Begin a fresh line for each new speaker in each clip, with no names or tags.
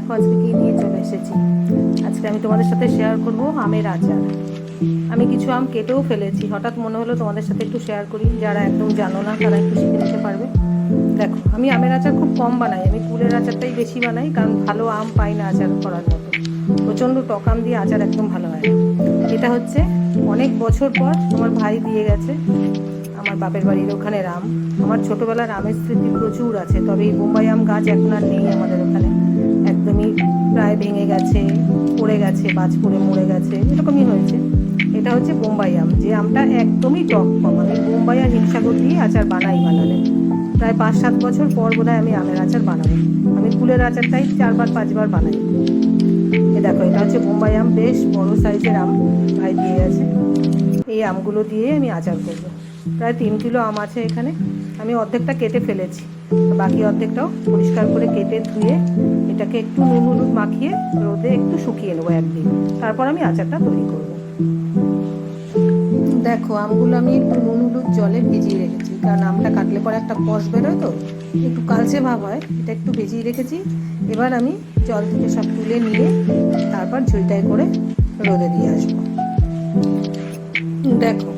দেখো আজকে কী নিয়ে চলে এসেছি। আজকে আমি তোমাদের সাথে শেয়ার করব আমের আচার। আমি কিছু আম কেটেও ফেলেছি, হঠাৎ মনে হলো তোমাদের সাথে একটু শেয়ার করি, যারা একদম জানো না তারা একটু শিখে নিতে পারবে। দেখো, আমি আমের আচার খুব কম বানাই, আমি কুলের আচারটাই বেশি বানাই, কারণ ভালো আম পাই না আচার করার মতো। প্রচণ্ড টক আম দিয়ে আচার একদম ভালো হয় না। এটা হচ্ছে অনেক বছর পর আমার ভাই দিয়ে গেছে, আমার বাপের বাড়ির ওখানের আম। আমার ছোটোবেলার আমের স্মৃতি প্রচুর আছে, তবে এই বোম্বাই আম গাছ এখন আর নেই আমাদের ওখানে, একদমই প্রায় ভেঙে গেছে, পড়ে গেছে, গাছ পড়ে মরে গেছে, এরকমই হয়েছে। এটা হচ্ছে বোম্বাই আম, যে আমটা একদমই টক কম। আমি বোম্বাই আর হিমসাগর দিয়ে আচার বানালে প্রায় 5-7 বছর পর বোধহয় আমি আমের আচার বানাবো। আমি কুলের আচারটাই 4-5 বার বানাই। দেখো, এটা হচ্ছে বোম্বাই আম, বেশ বড় সাইজের আম ভাই দিয়ে গেছে। এই আমগুলো দিয়ে আমি আচার করবো। প্রায় 3 কিলো আম আছে এখানে। আমি অর্ধেকটা কেটে ফেলেছি, বাকি অর্ধেকটাও পরিষ্কার করে কেটে ধুয়ে এটাকে একটু নুন হলুদ মাখিয়ে রোদে একটু শুকিয়ে নেবো একদিন, তারপর আমি আচারটা তৈরি করব। দেখো, আমগুলো আমি একটু নুন হলুদ জলে ভিজিয়ে রেখেছি, কারণ আমটা কাটলে পরে একটা কষ বেরোয়, তো একটু কালচে ভাব হয়, এটা একটু ভিজিয়ে রেখেছি। এবার আমি জল থেকে সব তুলে নিয়ে তারপর ঝুলটায় করে রোদে দিয়ে আসবো। দেখো,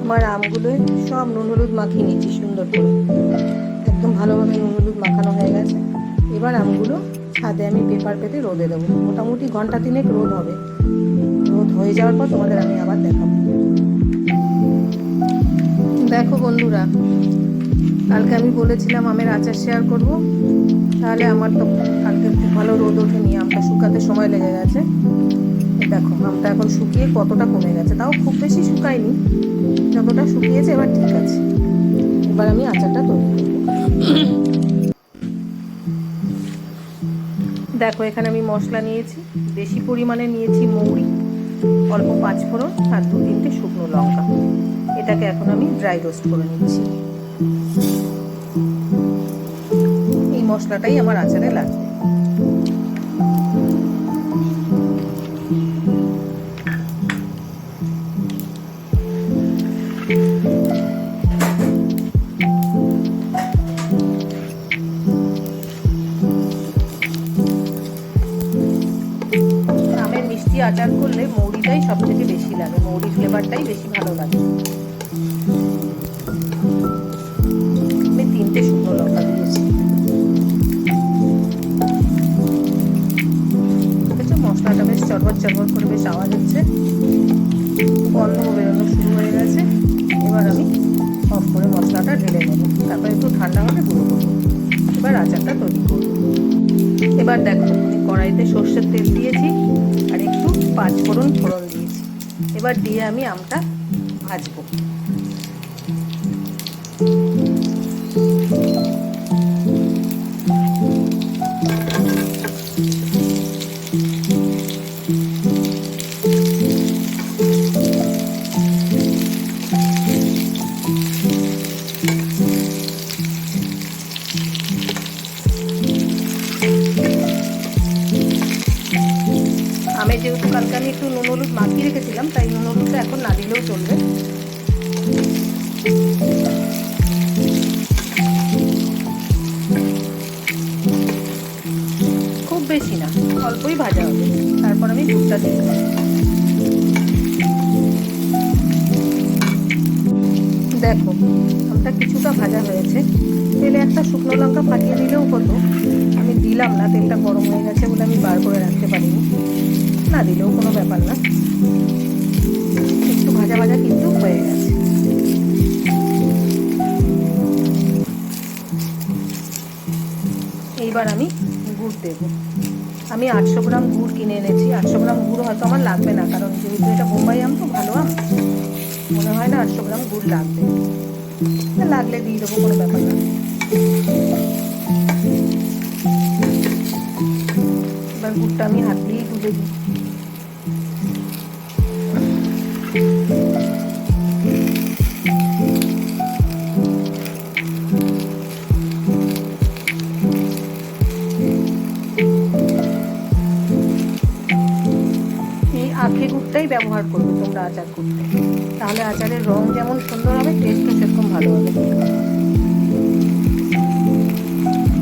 আমার আমগুলোয় সব নুন হলুদ মাখিয়ে নিচ্ছি সুন্দর করে, একদম ভালোভাবে নুন হলুদ মাখানো হয়ে গেছে। এবার আমগুলো ছাদে আমি পেপার পেতে রোদে দেবো, মোটামুটি ঘন্টা 3 রোদ হবে। রোদ হয়ে যাওয়ার পর তোমাদের আমি আবার দেখাবো। দেখো বন্ধুরা, কালকে আমি বলেছিলাম আমের আচার শেয়ার করব, তাহলে আমার তো কালকে খুব ভালো রোদ ওঠেনি, আমটা শুকাতে সময় লেগে গেছে। দেখো, আমটা এখন শুকিয়ে কতটা কমে গেছে, তাও খুব বেশি শুকায়নি, যতটা শুকিয়েছে এবার ঠিক আছে। এবার আমি আচারটা তৈরি করব। দেখো, এখানে আমি মশলা নিয়েছি, বেশি পরিমাণে নিয়েছি মৌরি, অল্প 5 ফোড়ন আর 2-3টে শুকনো লঙ্কা। এটাকে এখন আমি ড্রাই রোস্ট করে নিচ্ছি। এই মশলাটাই আমার আচারে লাগবে। আমের মিষ্টি আচার করলে মৌরিটাই সব থেকে বেশি লাগে, মৌরি ফ্লেভারটাই বেশি ভালো লাগে। আমি 3টে শুকনো লঙ্কা দিয়েছি। মশলাটা বেশ চটবট চটবট করে বেশ আওয়াজ হচ্ছে, গন্ধ বেরোনো শুরু হয়ে গেছে। এবার আমি অফ করে মশলাটা ঢেলে নেব, তারপর একটু ঠান্ডা হলে গুঁড়ো করবো। এবার আচারটা তৈরি করব। এবার দেখো, আমি কড়াইতে সর্ষের তেল দিয়েছি আর একটু 5 ফোড়ন দিয়েছি। এবার দিয়ে আমি আমটা ভাজবো। আমে যেহেতু কালকে আমি একটু নুন হলুদ মাখিয়ে রেখেছিলাম, তাই নুন হলুদটা এখন না দিলেও চলবে। খুব বেশি না, অল্পই ভাজা হবে, তারপর আমি দুধটা দিয়ে দেবো। দেখো, আমটা কিছুটা ভাজা হয়েছে, তেলে একটা শুকনো লঙ্কা ফাটিয়ে দিলেও হতো, আমি দিলাম না, তেলটা গরম হয়ে গেছে বলে আমি বার করে রাখতে পারিনি, না দিলেও কোনো ব্যাপার না। একটু ভাজা ভাজা কিন্তু হয়ে গেছে। এইবার আমি গুড় দেবো। আমি 800 গ্রাম গুড় কিনে এনেছি। 800 গ্রাম গুড় হয়তো আমার লাগবে না, কারণ যেহেতু এটা বোম্বাই আম তো ভালো আম, মনে হয় না 800 গ্রাম গুড় লাগবে, লাগলে দিয়ে দেবো, কোনো ব্যাপার না। এবার গুড়টা আমি হাত দিয়েই তুলে দিই। এই আখে গুড়টাই ব্যবহার করবে তোমরা আচার করতে, তাহলে আচারের রং যেমন সুন্দর হবে, টেস্টও সেরকম ভালো হবে।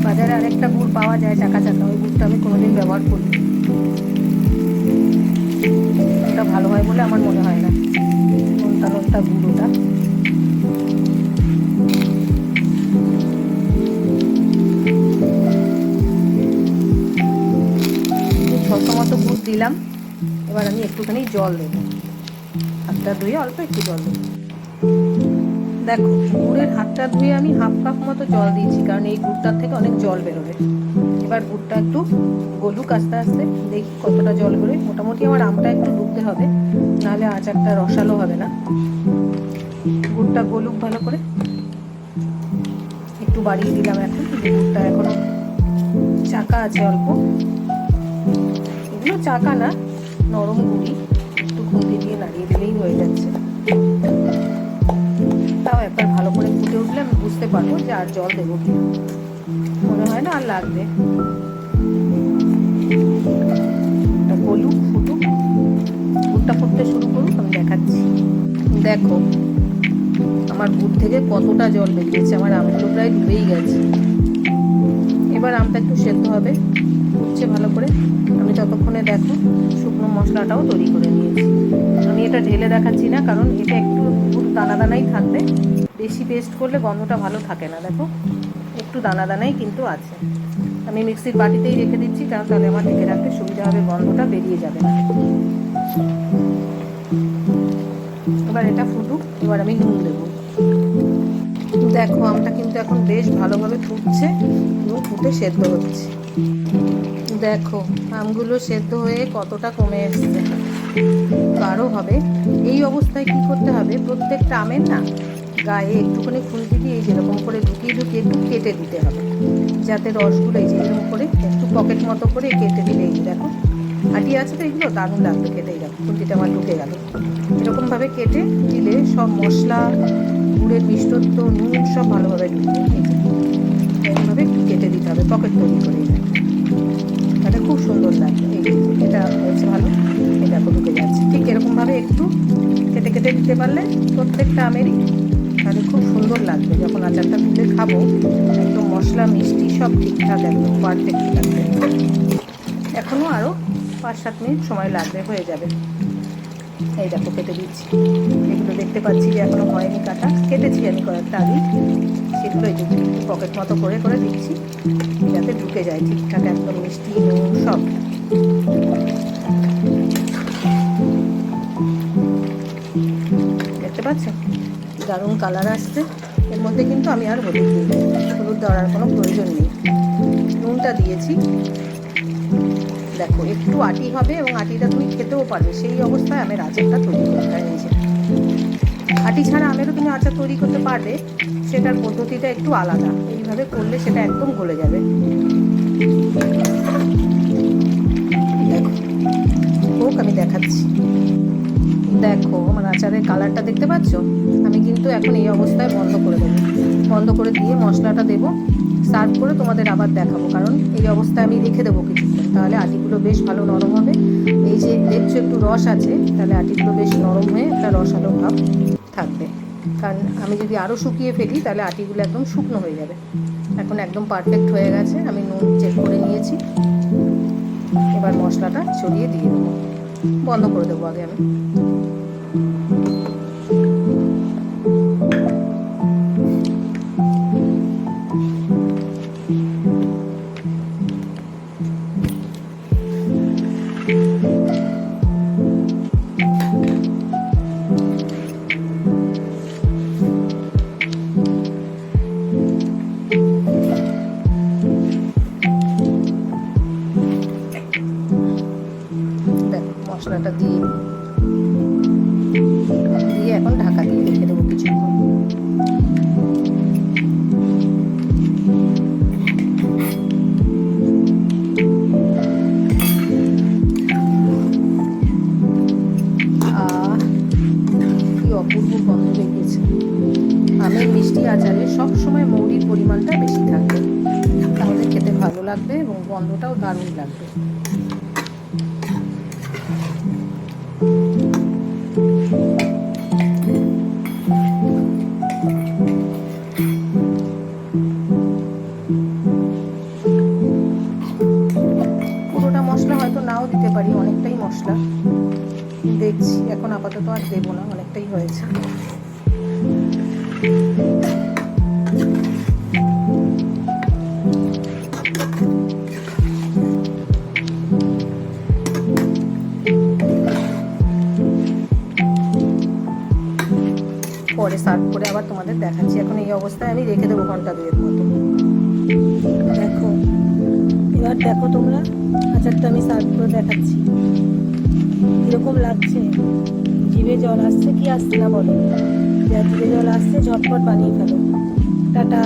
বাজারে আরেকটা গুড় পাওয়া যায় চাকা চাকা, ওই গুড়টা আমি কোনোদিন ব্যবহার করি, ওটা ভালো হয় বলে আমার মনে হয় না। নোনতা নোনতা গুড় ওটা। ছশো মতো গুড় দিলাম। এবার আমি একটুখানি জল দেবো, হাতটা ধুয়ে অল্প একটু জল দেবো। দেখো গুড়ের হাতটা ধুয়ে আমি হাফ কাপ মতো জল দিয়েছি, কারণ এই গুড়টার থেকে অনেক জল বেরোবে। এবার গুড়টা একটু গলুক আস্তে আস্তে, দেখি কতটা জল বেরোয়। মোটামুটি আমার আমটা একটু ডুবতে হবে, নাহলে আচারটা রসালো হবে না। গুড়টা গলুক ভালো করে, একটু বাড়িয়ে দিলাম। এখন গুড়টা এখনো চাকা আছে অল্প, এগুলো চাকা না, নরম গুড়ি, একটু খুন্তি দিয়ে নাড়িয়ে দিলেই হয়ে যাচ্ছে। তাও একবার ভালো করে ফুটে উঠলে আমি বুঝতে পারবো যে আর জল দেবো কি, মনে হয় না আর লাগবে। গলুক, ফুটুক, গুড়টা ফুটতে শুরু করুক, আমি দেখাচ্ছি। দেখো আমার গুড় থেকে কতটা জল বেরিয়েছে, আমার আমগুলো প্রায় ডুবেই গেছে। এবার আমটা একটু সেদ্ধ হবে, ফুটছে ভালো করে। আমি ততক্ষণে দেখো শুকনো মশলাটাও তৈরি করে নিয়েছি। আমি এটা ঢেলে দেখাচ্ছি না, কারণ এটা একটু দানা দানাই থাকবে, বেশি পেস্ট করলে গন্ধটা ভালো থাকে না। দেখো একটু দানা দানাই কিন্তু আছে। আমি মিক্সির বাটিতেই রেখে দিচ্ছি, কারণ তাহলে আমার ঢেকে রাখতে সুবিধা হবে, গন্ধটা বেরিয়ে যাবে না। এবার এটা ফুটুক, এবার আমি নুন দেবো। দেখো আমটা কিন্তু এখন বেশ ভালোভাবে ফুটছে এবং ফুটে সেদ্ধ হচ্ছে। দেখো আমগুলো সেদ্ধ হয়ে কতটা কমে এসছে, গাঢ় হবে। এই অবস্থায় কি করতে হবে, প্রত্যেকটা আমের না গায়ে একটুখানি খুন্তি দিয়ে যেরকম করে ঢুকিয়ে ঢুকিয়ে একটু কেটে দিতে হবে, যাতে রসগুলো এই যে এরকম করে একটু পকেট মতো করে কেটে দিলে, এই দেখো আটি আছে তো, এগুলো দারুণ লাগবে কেটেই দেখো, খুন্তিটা আমার ঢুকে গেল। এরকমভাবে কেটে দিলে সব মশলা, গুড়ের মিষ্টত্ব, নুন সব ভালোভাবে ঢুকবে। এই যে এরকমভাবে একটু কেটে দিতে হবে, পকেট তৈরি করে, তাহলে খুব সুন্দর লাগবে। এই যে এটা হয়েছে ভালো, এটা ঢুকে যাচ্ছে। ঠিক এরকমভাবে একটু কেটে কেটে দিতে পারলে প্রত্যেকটা আমেরই, তাহলে খুব সুন্দর লাগবে। যখন আচারটা তুলে খাবো একদম মশলা মিষ্টি সব ঠিকঠাক একদম পারফেক্ট লাগবে। এখনও আরও 5-7 মিনিট সময় লাগবে, হয়ে যাবে। এই দেখো কেটে দিচ্ছি, এগুলো দেখতে পাচ্ছি যে এখনও হয়নি কাটা, কেটেছি আমি কয়েকটা আগেই, সেগুলো এই যে পকেট মতো করে করে দিচ্ছি, যাতে ঢুকে যায় ঠিকঠাক একদম মিষ্টি নুন সব। দেখতে পাচ্ছেন দারুণ কালার আসছে। এর মধ্যে কিন্তু আমি আর হলুদ দিই, হলুদ দেওয়ার কোনো প্রয়োজন নেই, নুনটা দিয়েছি। দেখো একটু আটি হবে এবং আটিটা তুমি খেতেও পারবে, সেই অবস্থায় আমের আচারটা তৈরি করতে হয়। এই যে আটি ছাড়া আমেরও তুমি আচার তৈরি করতে পারবে, সেটার পদ্ধতিটা একটু আলাদা। এইভাবে করলে সেটা একদম গলে যাবে। দেখো হোক, আমি দেখাচ্ছি। দেখো আমার আচারের কালারটা দেখতে পাচ্ছ। আমি কিন্তু এখন এই অবস্থায় বন্ধ করে দেবো, বন্ধ করে দিয়ে মশলাটা দেবো, সার্ভ করে তোমাদের আবার দেখাবো। কারণ এই অবস্থায় আমি রেখে দেবো কিছুক্ষণ, তাহলে আটিগুলো বেশ ভালো নরম হবে। এই যে দেখছো একটু রস আছে, তাহলে আটিগুলো বেশ নরম হয়ে একটা রসালো ভাব থাকবে। কারণ আমি যদি আরও শুকিয়ে ফেলি তাহলে আটিগুলো একদম শুকনো হয়ে যাবে। এখন একদম পারফেক্ট হয়ে গেছে, আমি নুন চেক করে নিয়েছি। এবার মশলাটা ছড়িয়ে দিয়ে দেবো, বন্ধ করে দেবো আগে আমি। মশলাটা দিয়ে এখন ঢাকা দিয়ে রেখে দেবো কিছুক্ষণ। কি অপূর্ব গন্ধ বেরিয়েছে। আমের মিষ্টি আচারে সবসময় মৌরির পরিমাণটা বেশি থাকবে, তাহলে খেতে ভালো লাগবে এবং গন্ধটাও দারুণ লাগবে। পারি। অনেকটাই মশলা দেখছি, এখন আপাতত আর দেবো না, অনেকটাই হয়েছে। পরে সার্ভ করে আবার তোমাদের দেখাচ্ছি। এখন এই অবস্থায় আমি রেখে দেবো ঘন্টা 2-এর মতো। দেখো, এবার দেখো তোমরা, আচারটা আমি সার্ভ করে দেখাচ্ছি কীরকম লাগছে। জিভে জল আসছে কি আসছে না বলো? যা জিভে জল আসছে ঝটপট বানিয়ে ফেলো। টাটা।